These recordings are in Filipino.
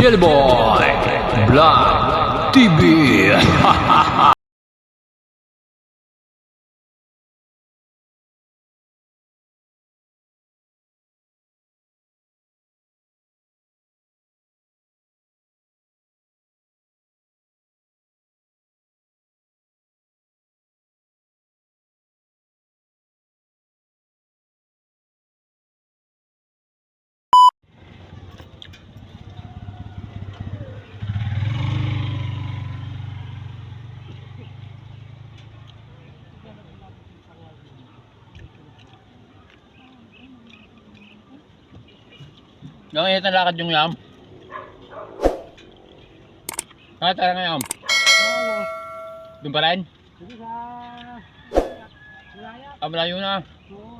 Jellyboy Vlog TV. Nangihit na lakad yung yam. Tara nga yam. Doon pa rin? Dito sa Malaya. Malayo na. Oo.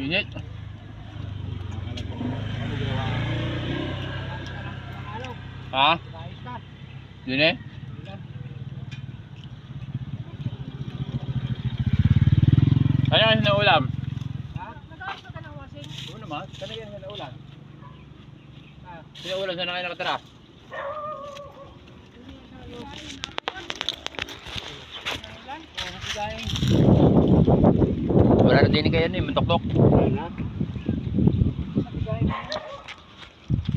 Init. Ha? Yun eh? Kaya kasi na ulam? Nag-aas ka ng wasing? Oo naman, kaya kasi na ulam. Sinaulam, saan na kayo nakatara? Wala na din kayo eh, mantok-tok.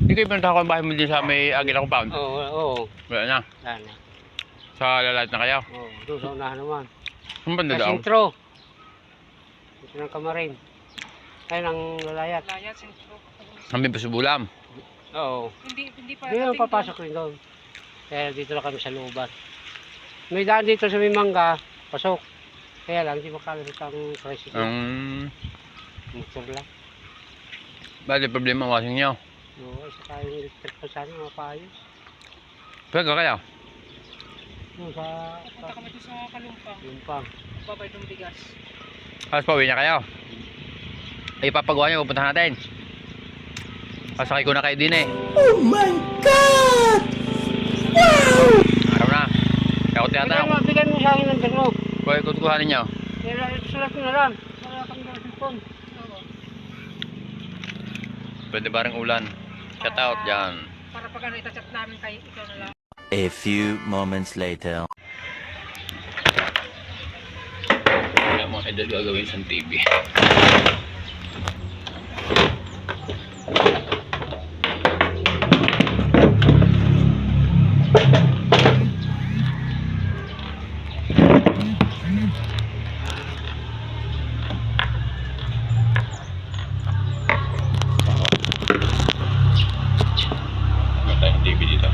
Hindi kayo pinunta ko ang bahay mo din sa may Agila compound? Oo. Wala na. Wala na. Sa lalat na kayo? Oo. Doon sa unahan naman. Saan banda Sa daw? sentro. Dito ng Kamarin. Ayun ang lalayat. Lalayat, sentro. Kami pa subulam. Oo. Hindi pa Hindi naman papasok rin doon. Kaya dito lang kami sa looban. May daan dito sa Mimanga. Pasok. Kaya lang, hindi makalasot ang tricycle. Motor lang. Bali problema ang wasing nyo. Oo, isa tayong electric pa sana, mapayos. Pwede ka kaya? Doon sa... Punta kami doon sa Kalumpang. Lumpang. Babay ng bigas. Tapos pauwi na kayo. Ay papagawa nyo, pupuntahan natin. Pasakay ko na kayo din eh. Oh my God! Wow! Araw na. Kaya ko tinatanong. Bigyan mo sa akin ng gano. Pwede ko tukuhanin nyo. Sulat mo na lang. Wala kami ng cellphone. Pwede ba rin ulan? Shout out dyan. Para pag ano, itachat namin kayo, ikaw na lang. A few moments later. Kaya mga edad gagawin sa TV. Tayong TV dito.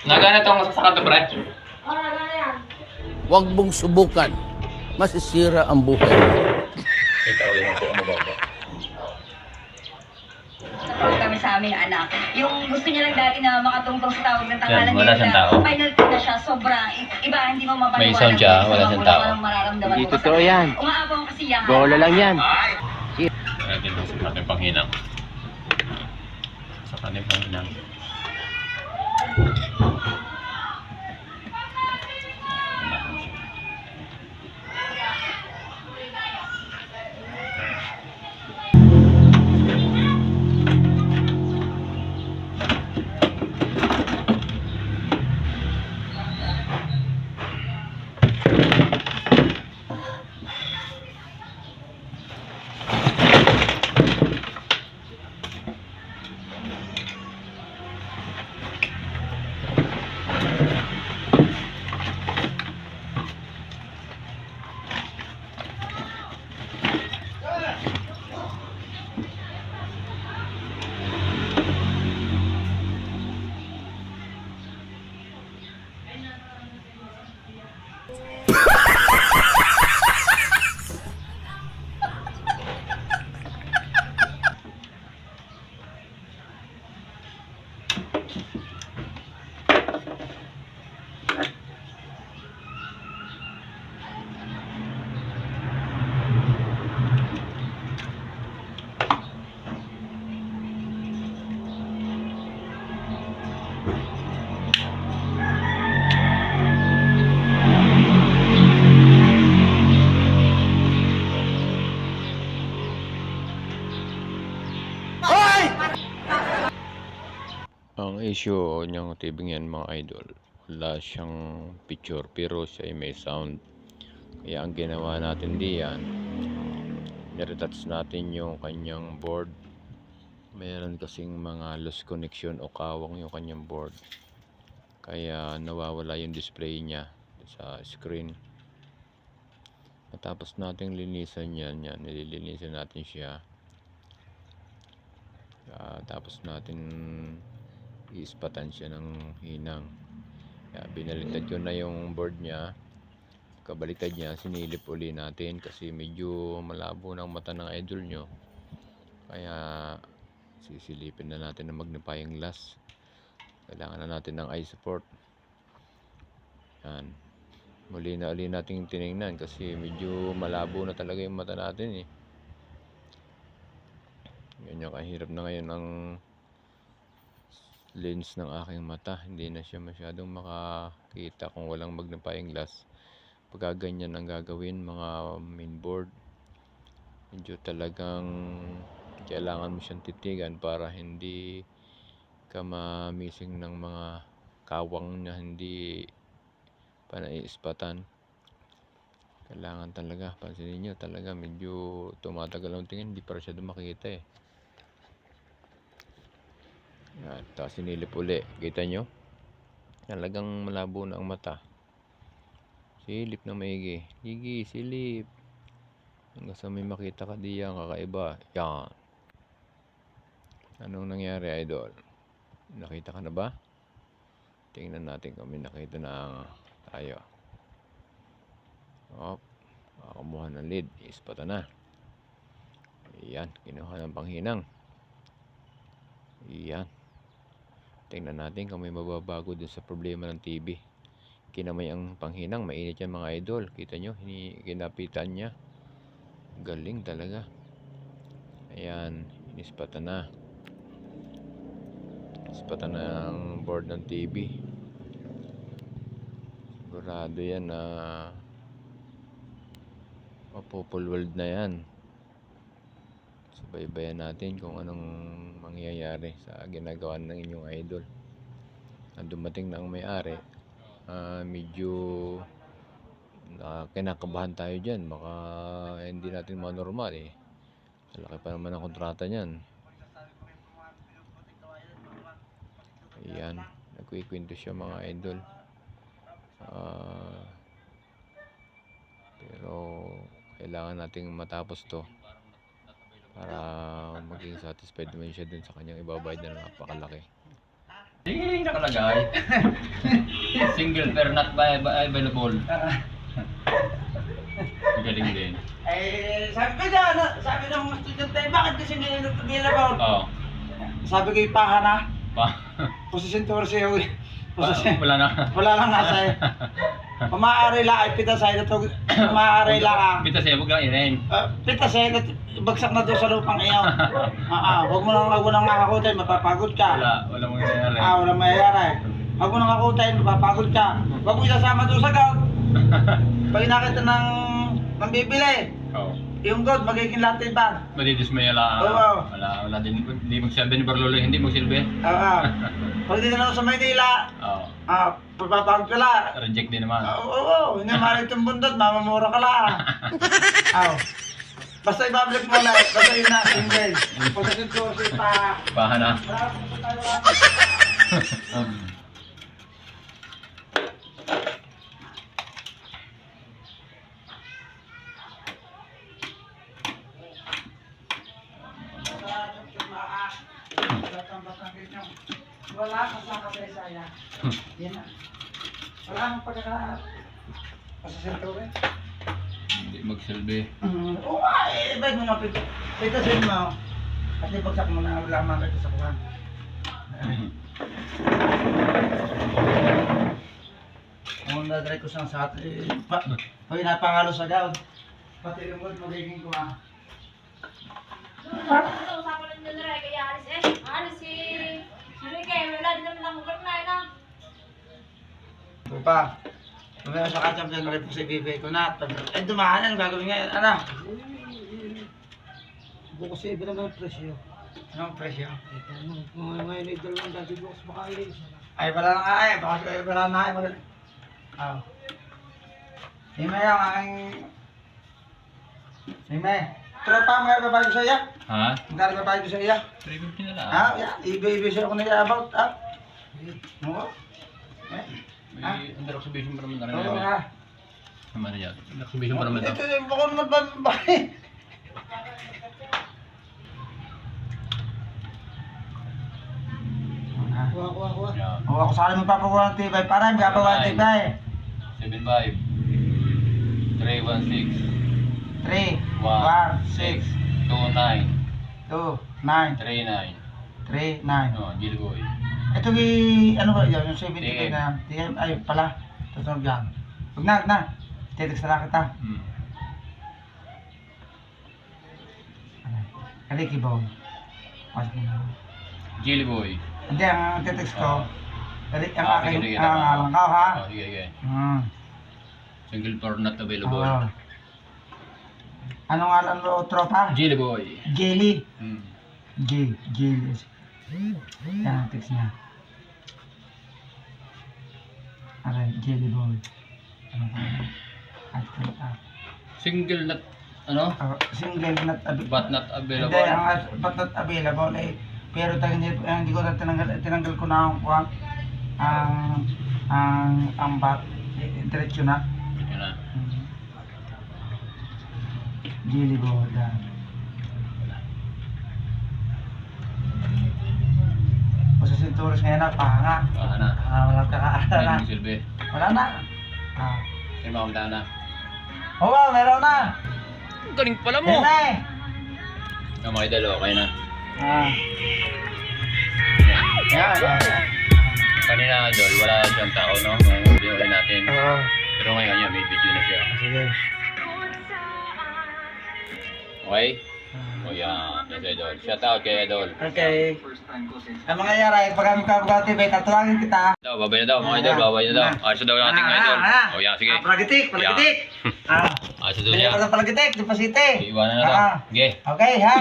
Nagana tong sasakal to, Brad? Huwag mong subukan. Masisira ang buhay mo. Ito ulit ako ang mababa. Tawag kami sa aming anak. Yung gusto niya lang dati na makatungtong sa tawag ng tanghalan Yan, wala siyang tao. Final ko na siya, sobrang iba, hindi mo mapaniwala. May sound siya, wala siyang tao. Hindi totoo yan. Umaapaw ang kasiyahan. Bola lang yan. Natin sa ating panghinang. Sa ating panghinang. Ang issue niyang tibing yan mga idol, wala siyang picture pero siya ay may sound. Kaya ang ginawa natin diyan, niretouch natin yung kanyang board. Meron kasing mga loose connection o kawang yung kanyang board. Kaya nawawala yung display niya sa screen. Matapos nating linisan yan, nililinisan natin siya. Tapos natin iispatan siya ng hinang. Binaliktad ko na yung board niya. Kabaliktad niya, sinilip uli natin kasi medyo malabo ng mata ng idol nyo. Kaya sisilipin na natin ng magnifying glass. Kailangan na natin ng eye support. Yan. Muli na uli natin tinignan kasi medyo malabo na talaga yung mata natin eh. Ganyan kahirap na ngayon ang lens ng aking mata. Hindi na siya masyadong makakita kung walang magnifying glass. Pagka ganyan ang gagawin mga mainboard, medyo talagang kailangan mo siyang titigan para hindi ka mamising ng mga kawang na hindi pa naiispatan. Kailangan talaga, pansinin nyo talaga medyo tumatagal ang tingin, hindi para siya makita eh. At sinilip uli, kita nyo talagang malabo na ang mata. Silip na maigi, silip hanggang sa may makita ka diyan kakaiba. Yan, anong nangyari idol? Nakita ka na ba? Tingnan natin kung may nakita na tayo. Kumuha ng lead, ispata na. Yan, kinuha ng panghinang. Yan, tingnan natin kung may mababago dun sa problema ng TV. Kinamay ang panghinang, mainit yan mga idol. Kita nyo, kinapitan niya. Galing talaga. Ayan, inispata na. Ispata na ang board ng TV. Sigurado yan na mapupulwald na yan. Subaybayan natin kung anong mangyayari sa ginagawa ng inyong idol. Dumating na ang may-ari. Medyo kinakabahan tayo dyan. Baka hindi natin manormal eh. Malaki pa naman ang kontrata nyan. Ayan, nagkikwento siya mga idol. Pero kailangan nating matapos to para maging satisfied naman siya dun sa kanyang ibabayad na napakalaki. Hindi nakalagay. Single pair not available. Galing din. Sabi ko dyan, sabi ng mga estudyante, bakit kasi hindi available? Oo. Sabi ko yung paha na, Pa. posisyon to siya, posisyon. Wala na. Wala lang nasa eh. Pamaari lang ay pitasay na to, pamaari lang. Pita siya, huwag lang irain. Pitasay na, bagsak na doon sa lupang iyaw. Huwag mo nang makakutin, mapapagod ka. Wala mong irain. Walang mayayari. Huwag mo nang makakutin, mapapagod ka. Huwag mo isasama doon sa gout. Pag nakita ng bibili, Oo. yung goat magiging latiban. Madidismaya lang. Oo. Wala din. Hindi magsilbi ni Barlolo. Hindi magsilbi. Oo. Pag dito na sa Maynila, Oo. papapagod ka lang. Reject din naman. Oo, hindi marit yung bundot, mamamura ka lang. Basta ibabalik mo lang, basta yun na, single. Pagkasin ko pa. Paha na. Wala ka sa kasaya. Yan na. Wala kang pagkaka-pasasento eh. Hindi magsilbi. Oo nga, ibig mo nga pitasin mo. At ibagsak mo na lamang ito sa kuhan. Kung nadry ko siyang sa atin, pag napangalo sa gawd, pati yung good magiging kuha. Usapan lang nila rin, kaya alis eh. Alis si Ricky, wala din naman akong gernay na. Pa, tumira sa kacham dyan, nalipos si Bibi ko na. Dumaan, ano gagawin ngayon? Ano? Bukas siya, iba naman ang presyo. Anong presyo? Ngayon ay dalawang dati box baka ilis. Ay, wala na nga ay. Baka wala na ay. Oh. Si May ang aking... Si May. Tropa, mga babae ko sa iya. Ha? Magkano babae ko sa iya? 350 na lang. Ah, yan. Iba-iba siya ako na about. Ah. Oo. Eh. May under exhibition pa naman na rin. Oo nga. Naman na yan. Under exhibition pa naman ito. Ito, baka naman ba? Kuha. Yan. Oo, ako sa akin magpapakuha ng tibay. Para magpapakuha ng tibay. 75. 316. 3, 1, 6, 29, 2, 9, 39. 3, 9. Oh, Gilgoy. Ito ano ba yun? Yung 70 TM. na TM. Ay, pala. Tutunog yan. Huwag na. Tetext na lang kita. Kalikibaw. Pasok mo na. Gilgoy. Hindi, ang tetext ko. Ang Sige, aking sige. alang ka, ha? Oh, sige. Hmm. Single for not available. Oo. Ano nga lang lo, tropa? Gilgoy. Jelly. Hmm. Jelly. Yan ang text niya. Aray, jelly boy. Ano ka? At Single not, ano? single not available. But not available. Hindi, ang but not available eh. Pero hindi ko na tinanggal ko na ang kuha. Ang bat. Diretso na. Yan na. Jelly boy. Yan. O sa sinturos ngayon na, pahanga. Baka na. Walang kakaala na. May silbi. Wala na. May makamta na. Oo, meron na. Galing pala Yan na eh. Yung mga idol, okay na. Yan. Kanina idol, wala siyang tao, no? Nung binuli natin. Oo. Pero ngayon yan, may video na siya. Sige. Okay? O yan, yes idol. Shout out kay idol. Okay. Ang mga yaray, pag kami kabugati, may tatuwagin kita. Babay na daw, mga idol, babay na daw. Ayos na daw natin mga idol. O yan, sige. Palagitik. Ayos na daw niya. Hindi pa palagitik, di pa siti. Iwanan na daw. Sige. Okay, ha?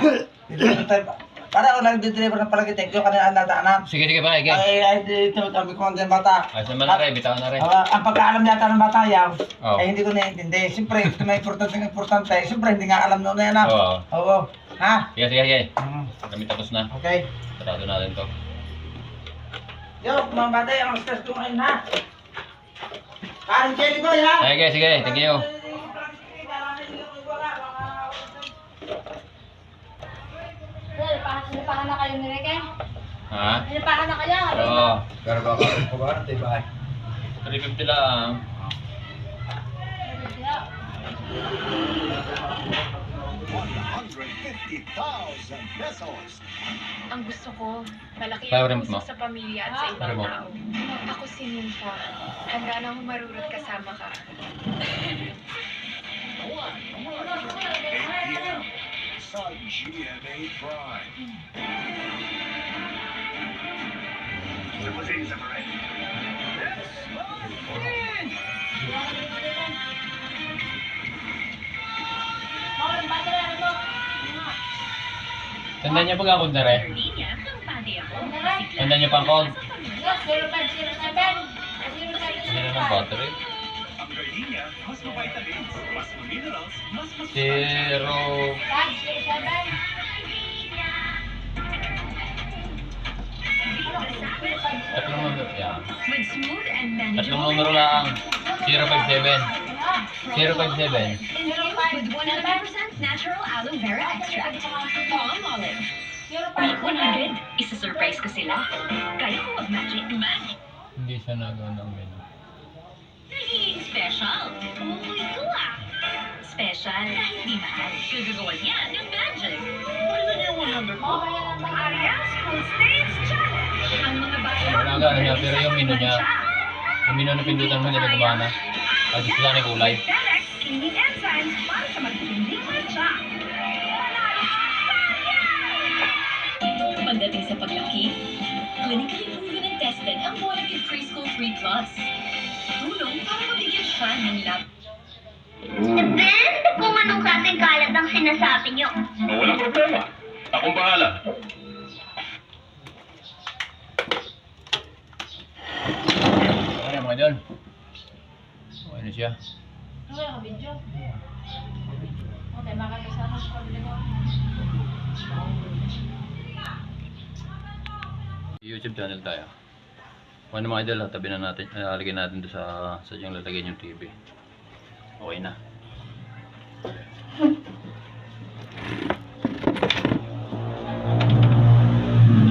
Para ako lang deliver ng palagitik, yung kanina nadaanan. Sige, pa, sige. Ay, ito, kami ko ng bata. Ayos naman na rin, bitawan na rin. Ang pagkaalam yata ng bata yaw, Oh. ay hindi ko naiintindi. Siyempre, ito may importante. Siyempre, hindi nga alam noon na yan. Oo. Oo. Ha? Sige. Kami tapos na. Okay. Sarado natin to. Yo, mga bata, ang stress ko ngayon, ha? Parang jelly boy, ha? Sige. Thank you. Nilipakan na kayo ni Reke? Ha? Nilipakan na kayo? Oo. Pero kakaroon ko ba? Diba? 350 lang. Ang gusto ko, malaki Kaya ang rin mo? puso sa pamilya at sa ibang Rin mo? tao. Ako si Ninfa. Handa na akong marurot kasama ka. Tandaan niyo pag akong na rin. Tandaan niyo pang code. 0507. Hindi na ng battery. Zero. 0507. Tatlong numero. Yan. With smooth and Tatlong manageable numero lang. 057. 057. with 100% natural aloe vera extract. Palm olive. Week 100, isa-surprise ko sila. Kaya ko mag-magic. Hindi siya nagawa ng menu. Nagiging special. Umuwi ko ah. Special, hindi mahal. Gagagawan yan yung magic. Arias Full Stage Challenge. Ang mga bayan. Wala gano'n niya, pero yung menu niya, yung menu na pindutan mo nila gumana. At gusto lang yung kulay. FedEx cleaning enzymes para sa magtinding matcha. Pagdating sa paglaki, clinically proven and tested ang Molecule Preschool 3 Plus. Tulong para mabigyan siya ng lab. Depende kung anong kasing kalat ang sinasabi nyo. Walang problema. Akong bahala. siya. Ano yung video? Okay, makakasama sa pabili ko. YouTube channel tayo. Kung ano mga idol, tabi na natin, lagyan natin doon sa diyang lalagyan yung TV. Okay na.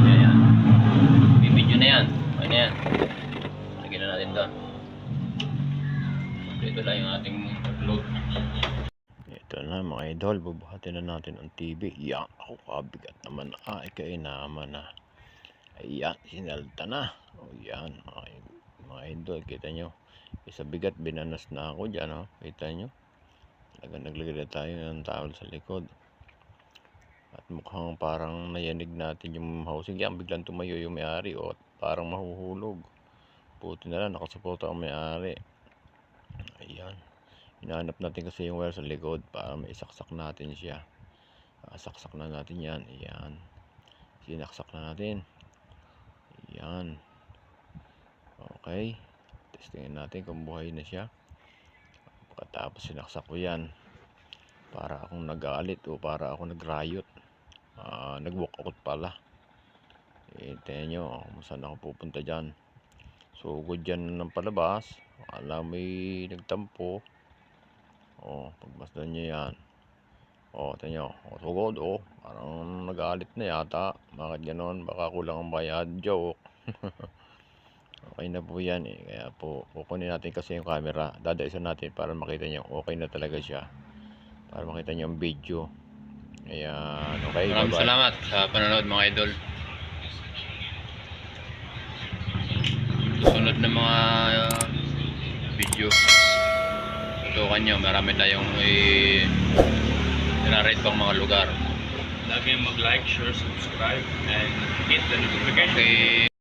Yan. May video na yan. Okay na yan. Lagyan na natin doon. Ito lang yung ating upload. Ito na mga idol, bubuhatin na natin ang TV. Yan, ako kabigat naman. Ay, kaya naman na. Ayan, sinalta na. O yan, mga idol, kita nyo. Isa bigat, binanas na ako dyan, oh. Kita nyo. Talagang naglagay na tayo ng towel sa likod. At mukhang parang nayanig natin yung housing. Yan, biglang tumayo yung may-ari, o parang mahuhulog. Buti na lang, nakasuporta ang may-ari. Ayan. Hinahanap natin kasi yung wire sa likod para maisaksak natin siya. Saksak na natin yan. Ayan. Sinaksak na natin. Ayan. Okay. Testingin natin kung buhay na siya. Pagkatapos sinaksak ko yan. Para akong nagalit o para akong nagrayot. Nag-walk out pala. Tingnan nyo kung saan ako pupunta dyan. So good dyan ng palabas. Alam may nagtampo. Pagmasdan nyo yan. Tingnan nyo. Sugod parang nagalit na yata. Bakit ganon? Baka kulang ang bayad. Joke. Okay na po yan eh. Kaya po kukunin natin kasi yung camera. Dadaisan natin para makita nyo. Okay na talaga siya. Para makita nyo ang video. Ayan. Okay. Maraming Bye-bye. salamat sa panonood mga idol. Sunod na mga video. Tutukan nyo. Marami tayong i-rate pang mga lugar. Lagi mag-like, share, subscribe, and hit the notification. Okay.